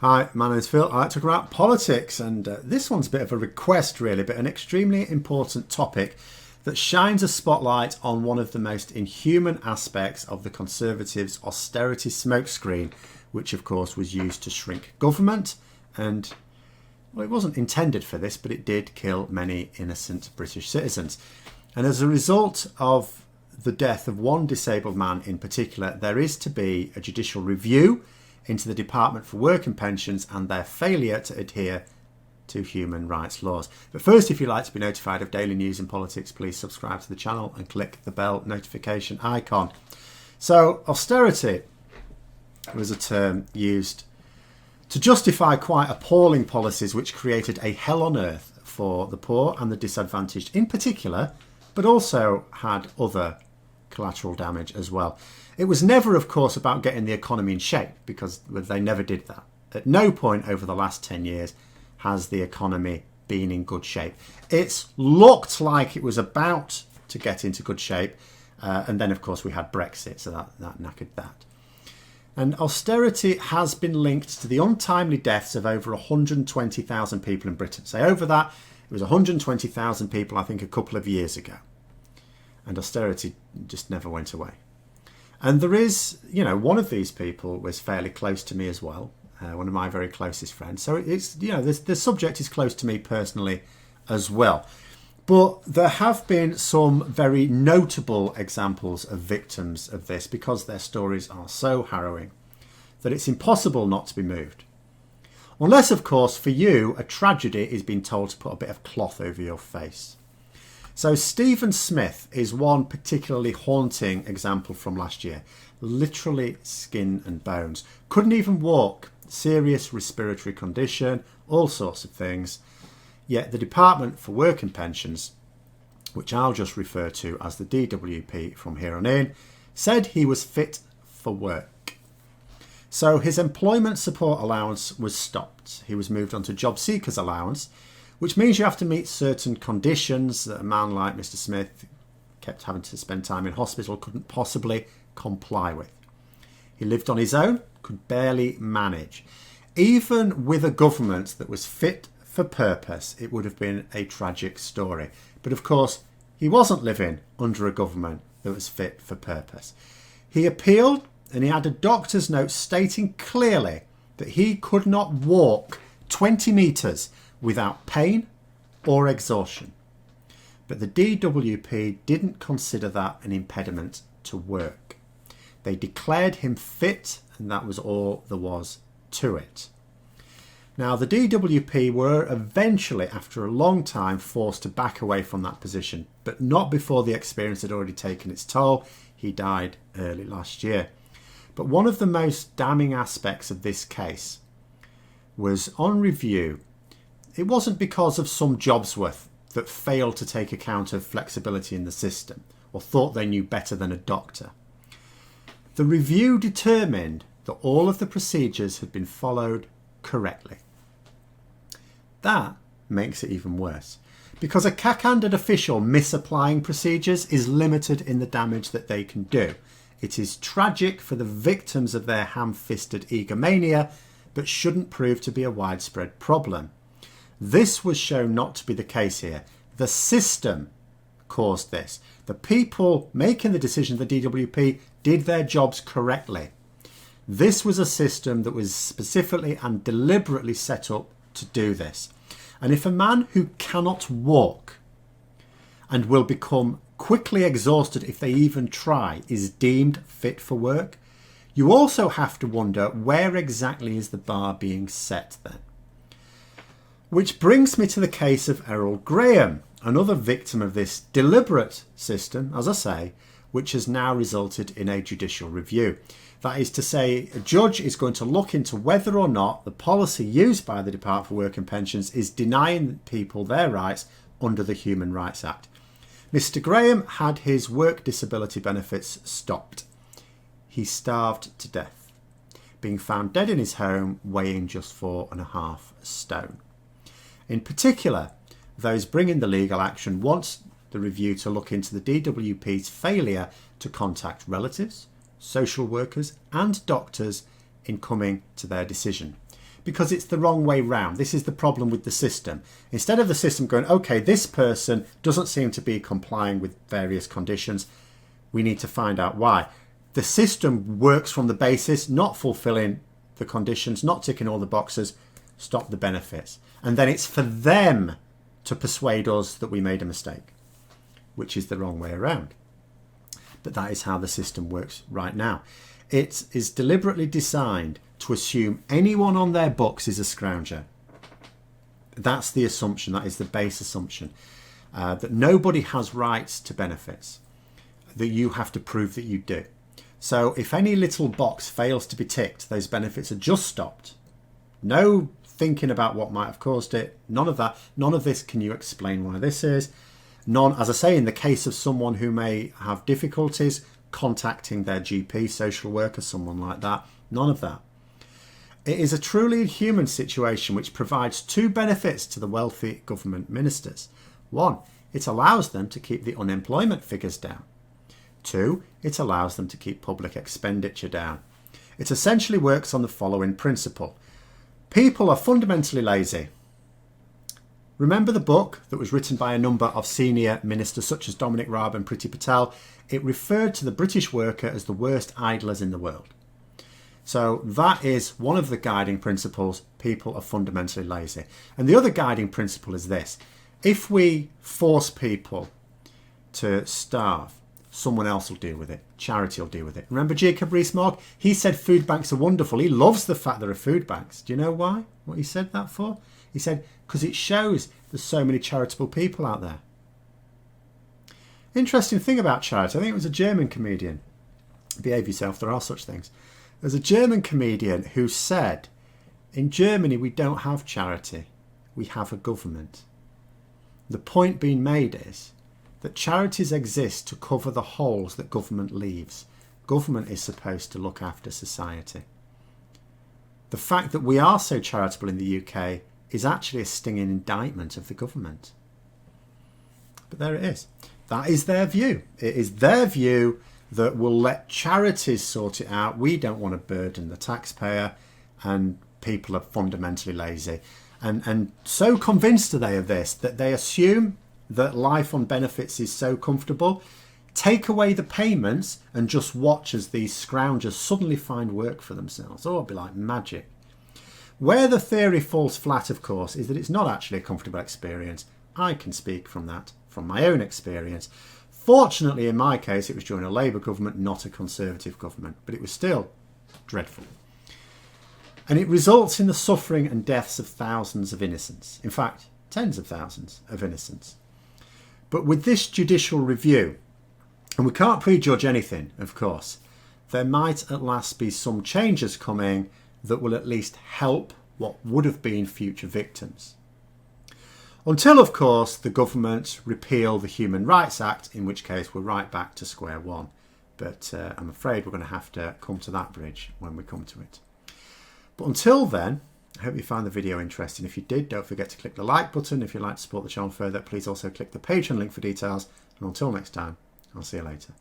Hi, my name's Phil. I like to talk about politics, and this one's a bit of a request, really, but an extremely important topic that shines a spotlight on one of the most inhuman aspects of the Conservatives' austerity smokescreen, which, of course, was used to shrink government. And, well, it wasn't intended for this, but it did kill many innocent British citizens. And as a result of the death of one disabled man in particular, there is to be a judicial review into the Department for Work and Pensions and their failure to adhere to human rights laws. But first, if you'd like to be notified of daily news and politics, please subscribe to the channel and click the bell notification icon. So, austerity was a term used to justify quite appalling policies which created a hell on earth for the poor and the disadvantaged in particular, but also had other collateral damage as well. It was never, of course, about getting the economy in shape, because they never did that. At no point over the last 10 years has the economy been in good shape. It's looked like it was about to get into good shape, and then, of course, we had Brexit, so that knackered that. And austerity has been linked to the untimely deaths of over 120,000 people in Britain. So over that, it was 120,000 people, I think, a couple of years ago. And austerity just never went away. And there is, one of these people was fairly close to me as well, one of my very closest friends. So it's, the subject is close to me personally as well. But there have been some very notable examples of victims of this because their stories are so harrowing that it's impossible not to be moved. Unless, of course, for you, a tragedy is being told to put a bit of cloth over your face. So Stephen Smith is one particularly haunting example from last year. Literally skin and bones. Couldn't even walk. Serious respiratory condition. All sorts of things. Yet the Department for Work and Pensions, which I'll just refer to as the DWP from here on in, said he was fit for work. So his employment support allowance was stopped. He was moved on to job seekers allowance, which means you have to meet certain conditions that a man like Mr. Smith kept having to spend time in hospital couldn't possibly comply with. He lived on his own, could barely manage. Even with a government that was fit for purpose, it would have been a tragic story. But of course, he wasn't living under a government that was fit for purpose. He appealed, and he had a doctor's note stating clearly that he could not walk 20 metres without pain or exhaustion. But the DWP didn't consider that an impediment to work. They declared him fit, and that was all there was to it. Now, the DWP were eventually, after a long time, forced to back away from that position, but not before the experience had already taken its toll. He died early last year. But one of the most damning aspects of this case was on review. It wasn't because of some Jobsworth that failed to take account of flexibility in the system or thought they knew better than a doctor. The review determined that all of the procedures had been followed correctly. That makes it even worse because a cack-handed official misapplying procedures is limited in the damage that they can do. It is tragic for the victims of their ham-fisted egomania, but shouldn't prove to be a widespread problem. This was shown not to be the case here. The system caused this. The people making the decision, the DWP, did their jobs correctly. This was a system that was specifically and deliberately set up to do this. And if a man who cannot walk and will become quickly exhausted if they even try is deemed fit for work, you also have to wonder where exactly is the bar being set then. Which brings me to the case of Errol Graham, another victim of this deliberate system, as I say, which has now resulted in a judicial review. That is to say, a judge is going to look into whether or not the policy used by the Department for Work and Pensions is denying people their rights under the Human Rights Act. Mr. Graham had his work disability benefits stopped. He starved to death, being found dead in his home, weighing just 4.5 stone. In particular, those bringing the legal action want the review to look into the DWP's failure to contact relatives, social workers and doctors in coming to their decision. because it's the wrong way round. This is the problem with the system. Instead of the system going, okay, this person doesn't seem to be complying with various conditions, we need to find out why. The system works from the basis, not fulfilling the conditions, not ticking all the boxes, stop the benefits. And then it's for them to persuade us that we made a mistake, which is the wrong way around. But that is how the system works right now. It is deliberately designed to assume anyone on their books is a scrounger. That's the assumption, that is the base assumption, that nobody has rights to benefits, that you have to prove that you do. So if any little box fails to be ticked, those benefits are just stopped. No thinking about what might have caused it, none of that, none of this, can you explain why this is? None, as I say, in the case of someone who may have difficulties contacting their GP, social worker, someone like that, none of that. It is a truly inhuman situation which provides two benefits to the wealthy government ministers. One, it allows them to keep the unemployment figures down. Two, it allows them to keep public expenditure down. It essentially works on the following principle. People are fundamentally lazy. Remember the book that was written by a number of senior ministers such as Dominic Raab and Priti Patel? It referred to the British worker as the worst idlers in the world. So that is one of the guiding principles. People are fundamentally lazy. And the other guiding principle is this. If we force people to starve, someone else will deal with it. Charity will deal with it. Remember Jacob Rees-Mogg? He said food banks are wonderful. He loves the fact there are food banks. Do you know why? What he said that for? He said, because it shows there's so many charitable people out there. Interesting thing about charity, I think it was a German comedian. Behave yourself, there are such things. There's a German comedian who said, in Germany we don't have charity, we have a government. The point being made is that charities exist to cover the holes that government leaves. Government is supposed to look after society. The fact that we are so charitable in the UK is actually a stinging indictment of the government. But there it is. That is their view. It is their view that we'll let charities sort it out. We don't want to burden the taxpayer, and people are fundamentally lazy. And so convinced are they of this that they assume that life on benefits is so comfortable. Take away the payments and just watch as these scroungers suddenly find work for themselves. Oh, it'll be like magic. Where the theory falls flat, of course, is that it's not actually a comfortable experience. I can speak from that, from my own experience. Fortunately, in my case, it was during a Labour government, not a Conservative government, but it was still dreadful. And it results in the suffering and deaths of thousands of innocents. In fact, tens of thousands of innocents. But with this judicial review, and we can't prejudge anything, of course, there might at last be some changes coming that will at least help what would have been future victims. Until, of course, the government repeal the Human Rights Act, in which case we're right back to square one. But I'm afraid we're going to have to come to that bridge when we come to it. But until then, I hope you found the video interesting. If you did, don't forget to click the like button. If you'd like to support the channel further, please also click the Patreon link for details. And until next time, I'll see you later.